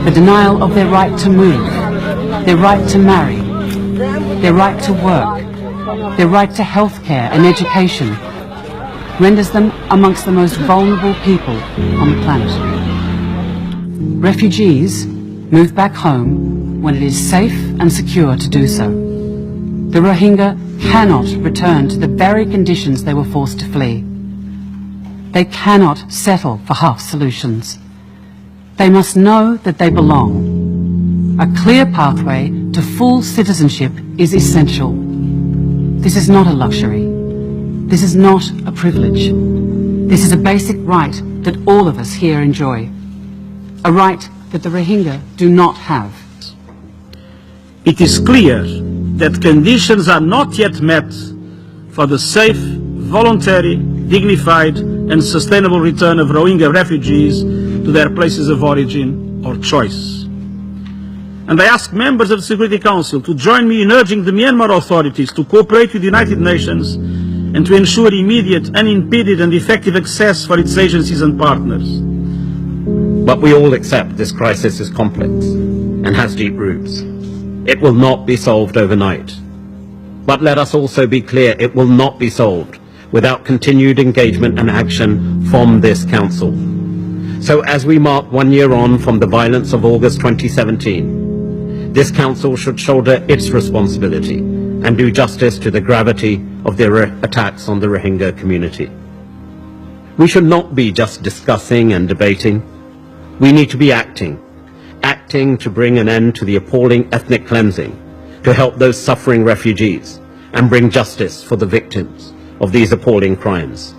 the denial of their right to move, their right to marry, their right to work, their right to healthcare and education, renders them amongst the most vulnerable people on the planet. Refugees move back home when it is safe and secure to do so. The Rohingya cannot return to the very conditions they were forced to flee. They cannot settle for half solutions. They must know that they belong. A clear pathway to full citizenship is essential. This is not a luxury. This is not a privilege. This is a basic right that all of us here enjoy. A right that the Rohingya do not have. It is clear that conditions are not yet met for the safe, voluntary, dignified and sustainable return of Rohingya refugees to their places of origin or choice. And I ask members of the Security Council to join me in urging the Myanmar authorities to cooperate with the United Nations and to ensure immediate, unimpeded and effective access for its agencies and partners. But we all accept this crisis is complex and has deep roots. It will not be solved overnight. But let us also be clear, it will not be solved without continued engagement and action from this Council. So as we mark 1 year on from the violence of August 2017, this Council should shoulder its responsibility and do justice to the gravity of the attacks on the Rohingya community. We should not be just discussing and debating. We need to be acting to bring an end to the appalling ethnic cleansing, to help those suffering refugees, and bring justice for the victims of these appalling crimes.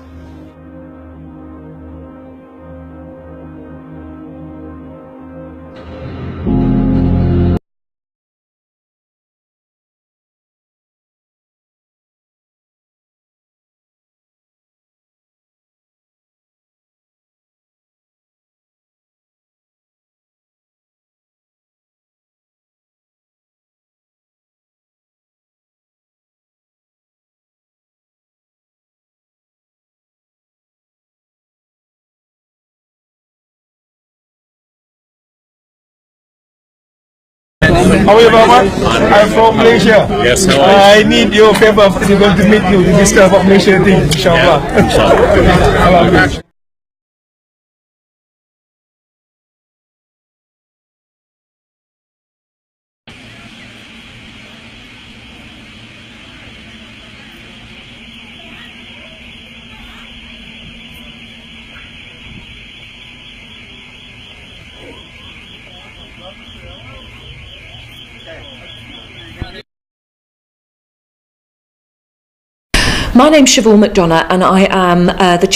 How are you, Muhammad? I'm from Malaysia. Yes, how are you? I need your favor. I'm going to meet you to discuss about Malaysia thing, inshallah. Yeah, inshallah. My name's Siobhan McDonough and I am the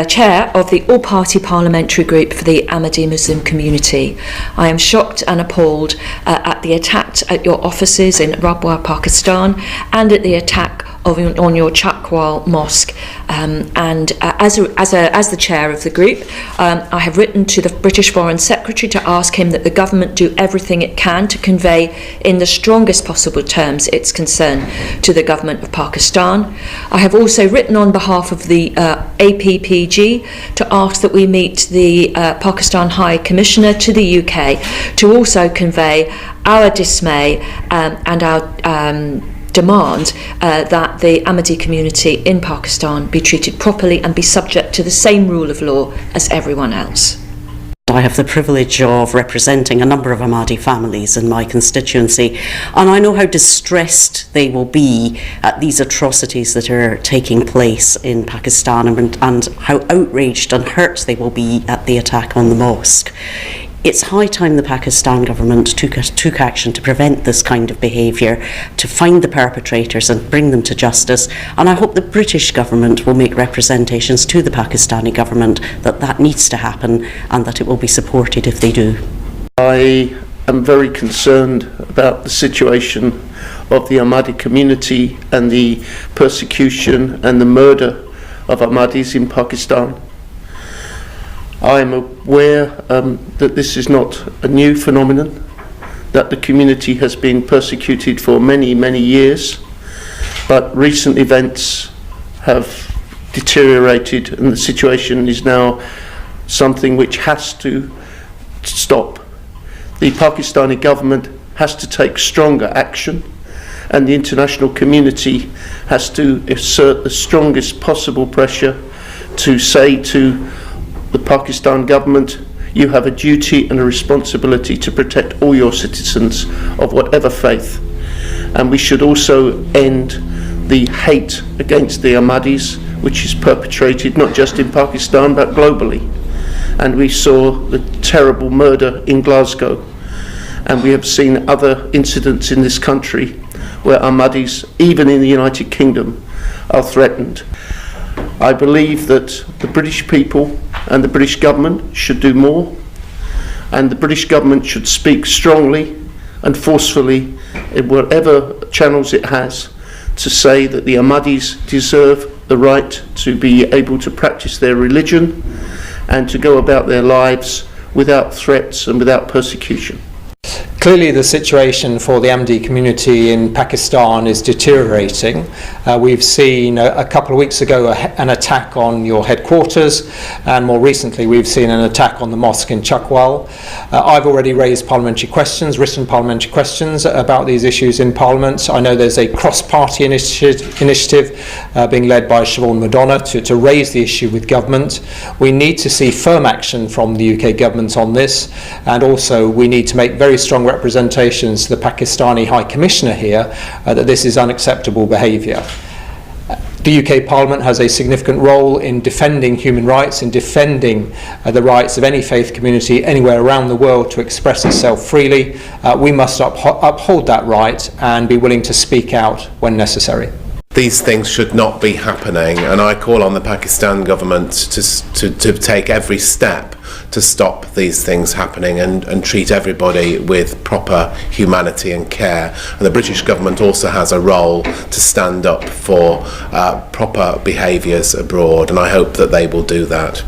chair of the all-party parliamentary group for the Ahmadi Muslim community. I am shocked and appalled at the attack at your offices in Rabwa, Pakistan, and at the attack on your Chakwal mosque. As the chair of the group, I have written to the British Foreign Secretary to ask him that the government do everything it can to convey in the strongest possible terms its concern to the government of Pakistan. I have also written on behalf of the APPG to ask that we meet the Pakistan High Commissioner to the UK to also convey our dismay and our demand that the Ahmadi community in Pakistan be treated properly and be subject to the same rule of law as everyone else. I have the privilege of representing a number of Ahmadi families in my constituency, and I know how distressed they will be at these atrocities that are taking place in Pakistan, and how outraged and hurt they will be at the attack on the mosque. It's high time the Pakistan government took action to prevent this kind of behaviour, to find the perpetrators and bring them to justice, and I hope the British government will make representations to the Pakistani government that that needs to happen and that it will be supported if they do. I am very concerned about the situation of the Ahmadi community and the persecution and the murder of Ahmadis in Pakistan. I am aware that this is not a new phenomenon, that the community has been persecuted for many, many years, but recent events have deteriorated and the situation is now something which has to stop. the Pakistani government has to take stronger action, and the international community has to exert the strongest possible pressure to say to the Pakistan government, you have a duty and a responsibility to protect all your citizens of whatever faith. And we should also end the hate against the Ahmadis, which is perpetrated not just in Pakistan but globally. And we saw the terrible murder in Glasgow, and we have seen other incidents in this country where Ahmadis, even in the United Kingdom, are threatened. I believe that the British people and the British government should do more, and the British government should speak strongly and forcefully in whatever channels it has to say that the Ahmadis deserve the right to be able to practice their religion and to go about their lives without threats and without persecution. Clearly the situation for the Ahmadi community in Pakistan is deteriorating. We've seen a couple of weeks ago an attack on your headquarters, and more recently we've seen an attack on the mosque in Chakwal. I've already raised parliamentary questions, written parliamentary questions about these issues in Parliament. I know there's a cross-party initiative being led by Siobhan Madonna to raise the issue with government. We need to see firm action from the UK government on this, and also we need to make very strong representations to the Pakistani High Commissioner here that this is unacceptable behaviour. The UK Parliament has a significant role in defending human rights, in defending the rights of any faith community anywhere around the world to express itself freely. We must uphold that right and be willing to speak out when necessary. These things should not be happening, and I call on the Pakistan government to take every step to stop these things happening and treat everybody with proper humanity and care. And the British government also has a role to stand up for proper behaviours abroad, and I hope that they will do that.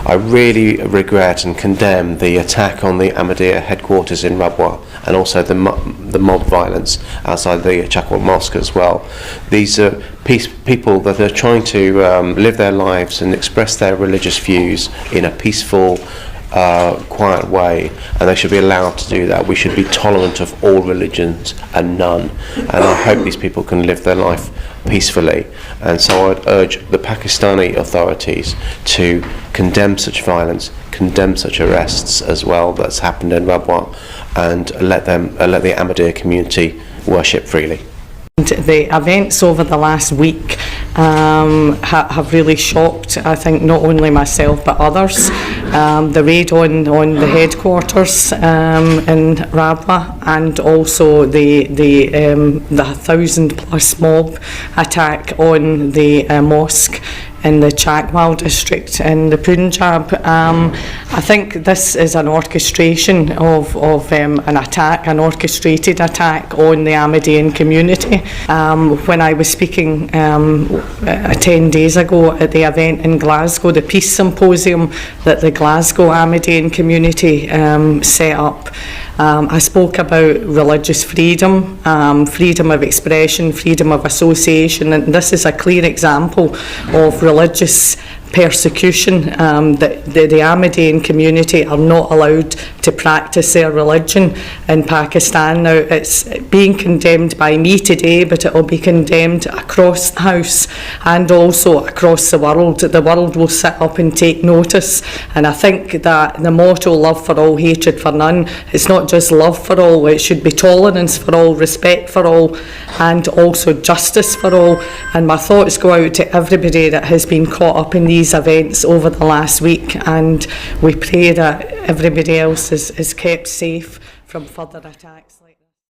I really regret and condemn the attack on the Ahmadiyya headquarters in Rabwa, and also the mob violence outside the Chakwal Mosque as well. These are people that are trying to live their lives and express their religious views in a peaceful, quiet way, and they should be allowed to do that. We should be tolerant of all religions and none, and I hope these people can live their life peacefully. And so I'd urge the Pakistani authorities to condemn such violence, condemn such arrests as well that's happened in Rabwa, and let the Ahmadiyya community worship freely. The events over the last week have really shocked, I think, not only myself but others. The raid on the headquarters in Rabwa, and also the 1,000+ mob attack on the mosque in the Chakwal district in the Punjab. I think this is an orchestration of an attack, an orchestrated attack on the Ahmadiyyan community. When I was speaking 10 days ago at the event in Glasgow, the Peace Symposium that the Glasgow Ahmadiyyan community set up, I spoke about religious freedom, freedom of expression, freedom of association, and this is a clear example of religious persecution. That the Ahmadiyyan community are not allowed to practice their religion in Pakistan. Now, it's being condemned by me today, but it will be condemned across the House and also across the world. The world will sit up and take notice, and I think that the motto, love for all, hatred for none, it's not just love for all, it should be tolerance for all, respect for all, and also justice for all. And my thoughts go out to everybody that has been caught up in these events over the last week, and we pray that everybody else is kept safe from further attacks.